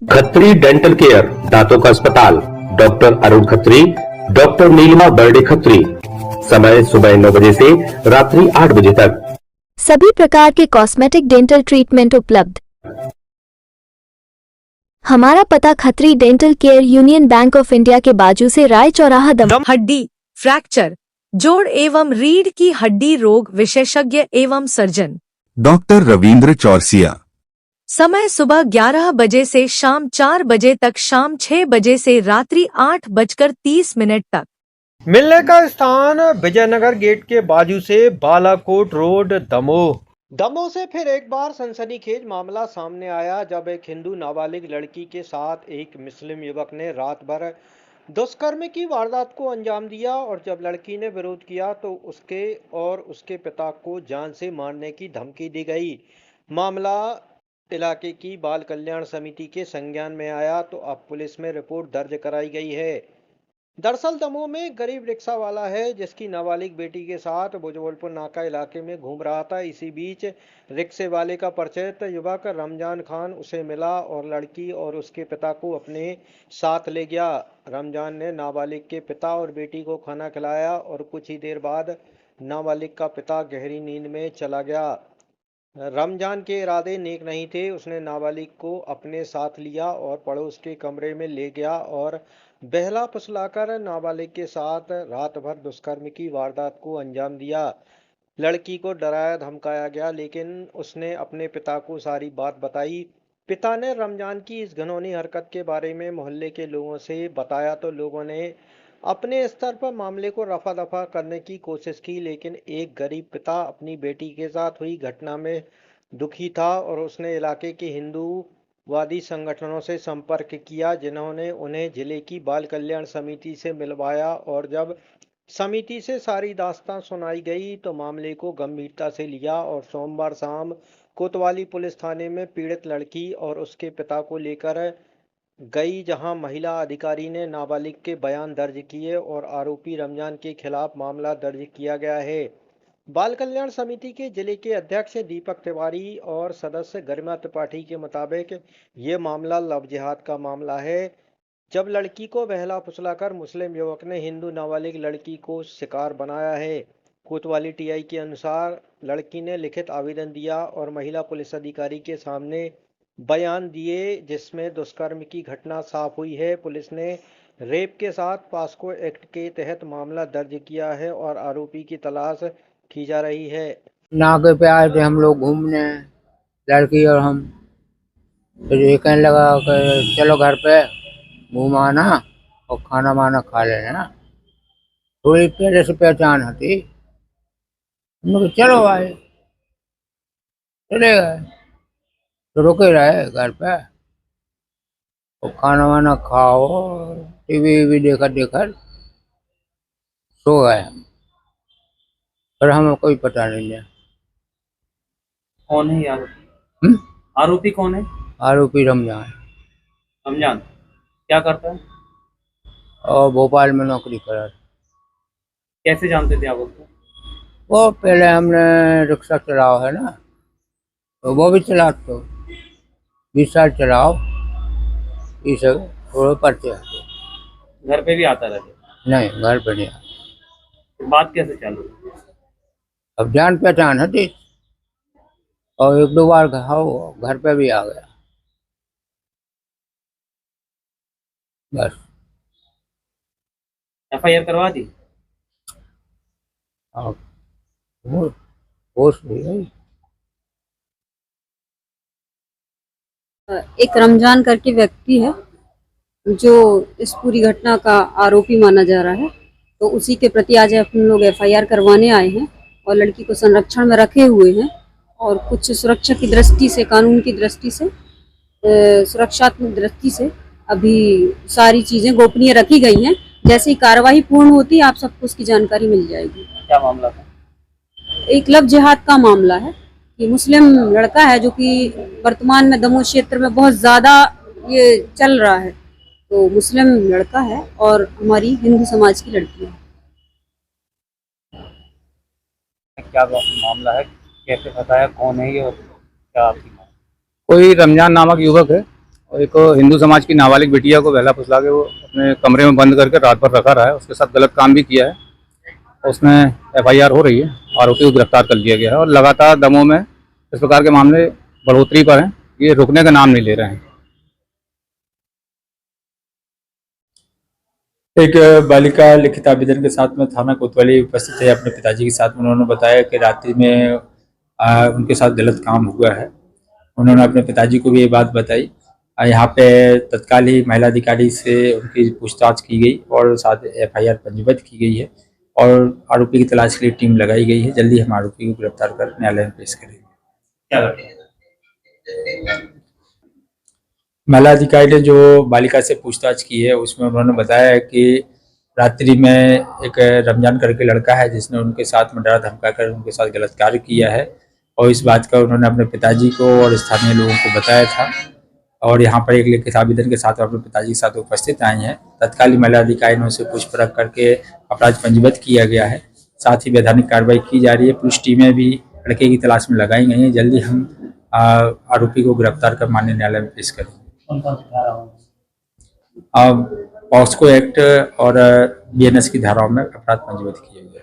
Khatri dental care, दांतों का अस्पताल, डॉक्टर अरुण खत्री, डॉक्टर नीलिमा बर्डे खत्री। समय सुबह 9 बजे से रात्रि 8 बजे तक। सभी प्रकार के कॉस्मेटिक डेंटल ट्रीटमेंट उपलब्ध। हमारा पता Khatri dental care, union bank of India के बाजू से, राय चौराहा, दम। हड्डी फ्रैक्चर, जोड़ एवं रीढ़ की हड्डी रोग विशेषज्ञ एवं सर्जन डॉक्टर रविंद्र चौरसिया। समय सुबह 11 बजे से शाम 4 बजे तक, शाम 6 बजे से रात्रि 8:30 तक। मिलने का स्थान विजयनगर गेट के बाजू से, बालाकोट रोड, दमोह। दमोह से फिर एक बार सनसनीखेज मामला सामने आया जब एक हिंदू नाबालिग लड़की के साथ एक मुस्लिम युवक ने रात भर दुष्कर्म की वारदात को अंजाम दिया और जब लड़की ने विरोध किया तो उसके और उसके पिता को जान से मारने की धमकी दी गई। मामला इलाके की बाल कल्याण समिति के संज्ञान में आया तो अब पुलिस में रिपोर्ट दर्ज कराई गई है। दरअसल दमोह में एक गरीब रिक्शा वाला है जिसकी नाबालिग बेटी के साथ भुजबलपुर नाका इलाके में घूम रहा था। इसी बीच रिक्शे वाले का परिचित युवक रमजान खान उसे मिला और लड़की और उसके पिता को अपने साथ ले गया। रमजान ने नाबालिग के पिता और बेटी को खाना खिलाया और कुछ ही देर बाद नाबालिग का पिता गहरी नींद में चला गया। रमजान के इरादे नेक नहीं थे। उसने नाबालिग को अपने साथ लिया और पड़ोस के कमरे में ले गया और बहला फुसलाकर नाबालिग के साथ रात भर दुष्कर्म की वारदात को अंजाम दिया। लड़की को डराया धमकाया गया लेकिन उसने अपने पिता को सारी बात बताई। पिता ने रमजान की इस घिनौनी हरकत के बारे में मोहल्ले के लोगों से बताया तो लोगों ने अपने स्तर पर मामले को रफा दफा करने की कोशिश की, लेकिन एक गरीब पिता अपनी बेटी के साथ हुई घटना में दुखी था और उसने इलाके के हिंदूवादी संगठनों से संपर्क किया जिन्होंने उन्हें जिले की बाल कल्याण समिति से मिलवाया और जब समिति से सारी दास्तां सुनाई गई तो मामले को गंभीरता से लिया और सोमवार शाम कोतवाली पुलिस थाने में पीड़ित लड़की और उसके पिता को लेकर गई, जहां महिला अधिकारी ने नाबालिग के बयान दर्ज किए और आरोपी रमजान के खिलाफ मामला दर्ज किया गया है। बाल कल्याण समिति के जिले के अध्यक्ष दीपक तिवारी और सदस्य गरिमा त्रिपाठी के मुताबिक ये मामला लव जिहाद का मामला है। जब लड़की को बहला फुसलाकर मुस्लिम युवक ने हिंदू नाबालिग लड़की को शिकार बनाया है। कोतवाली टीआई के अनुसार लड़की ने लिखित आवेदन दिया और महिला पुलिस अधिकारी के सामने बयान दिए जिसमें दुष्कर्म की घटना साफ हुई है। पुलिस ने रेप के साथ पास्को एक्ट के तहत मामला दर्ज किया है और आरोपी की तलाश की जा रही है। नाके पे आए थे हम लोग घूमने, लड़की और हम, तो ये कहने लगा कि चलो घर पे घूम आना और खाना वाना खा लेना। थोड़ी पहले से पहचान हती, हम लोग चलो भाई, चले गए तो रुके रहे घर पे और खाना वाना खाओ, टीवी भी देखा देखकर सो गए हम, पर हमें कोई पता नहीं है। कौन है ये आरोपी? आरोपी कौन है? आरोपी रमजान। रमजान क्या करता है? और भोपाल में नौकरी करा। कैसे जानते थे आप उसको? वो पहले हमने रिक्शा चलाओ है ना, तो वो भी चला, तो 20 साल चलाओ, ये सब थोड़े परचे आते। घर पे भी आता रहता? नहीं, घर पे नहीं आता। बात कैसे चालू? अब जान पहचान हती और 1-2 बार घर पे भी आ गया, बस। एफआईआर करवा दी? होश भी है। एक रमजान करके व्यक्ति है जो इस पूरी घटना का आरोपी माना जा रहा है, तो उसी के प्रति आज हम लोग एफआईआर करवाने आए हैं और लड़की को संरक्षण में रखे हुए हैं और कुछ सुरक्षा की दृष्टि से, कानून की दृष्टि से, सुरक्षात्मक दृष्टि से अभी सारी चीजें गोपनीय रखी गई हैं। जैसे ही कार्रवाई पूर्ण होती है आप सबको उसकी जानकारी मिल जाएगी। क्या मामला था? एक लव जिहाद का मामला है कि मुस्लिम लड़का है जो कि वर्तमान में दमोह क्षेत्र में बहुत ज़्यादा ये चल रहा है, तो मुस्लिम लड़का है और हमारी हिंदू समाज की लड़की है। क्या मामला है, कैसे बताया, कौन है ये और क्या आपकी? कोई रमजान नामक युवक है और एक हिंदू समाज की नाबालिग बिटिया को बहला फुसला के वो अपने कमरे में बंद करके रात भर रखा रहा है, उसके साथ गलत काम भी किया है। उसमें FIR हो रही है, आरोपी को गिरफ्तार कर लिया गया है और लगातार दमोह में इस प्रकार के मामले बढ़ोतरी पर हैं, ये रुकने का नाम नहीं ले रहे हैं। एक बालिका लिखित आवेदन के साथ में थाना कोतवाली उपस्थित है अपने पिताजी के साथ में। उन्होंने बताया कि रात्रि में उनके साथ गलत काम हुआ है। उन्होंने अपने पिताजी को भी ये बात बताई। यहाँ पे तत्काल ही महिला अधिकारी से उनकी पूछताछ की गई और साथ FIR पंजीबद्ध की गई है और आरोपी की तलाश के लिए टीम लगाई गई है। जल्दी हम आरोपी को गिरफ्तार कर न्यायालय में पेश करेंगे। क्या महिला अधिकारी ने जो बालिका से पूछताछ की है उसमें उन्होंने बताया कि रात्रि में एक रमजान करके लड़का है जिसने उनके साथ में डरा धमका कर उनके साथ गलत कार्य किया है और इस बात का उन्होंने अपने पिताजी को और स्थानीय लोगों को बताया था और यहाँ पर एक लिखित आवेदन के साथ अपने पिताजी के साथ उपस्थित आए हैं। तत्काल महिला अधिकारी ने उनसे पूछ परख करके अपराध पंजीबद्ध किया गया है। साथ ही वैधानिक कार्रवाई की जा रही है। पुलिस टीमें भी लड़के की तलाश में लगाई गई हैं। जल्दी हम आरोपी को गिरफ्तार कर माननीय न्यायालय में पेश करेंगे। पॉक्सो एक्ट और BNS की धाराओं में अपराध पंजीबद्ध किए गए।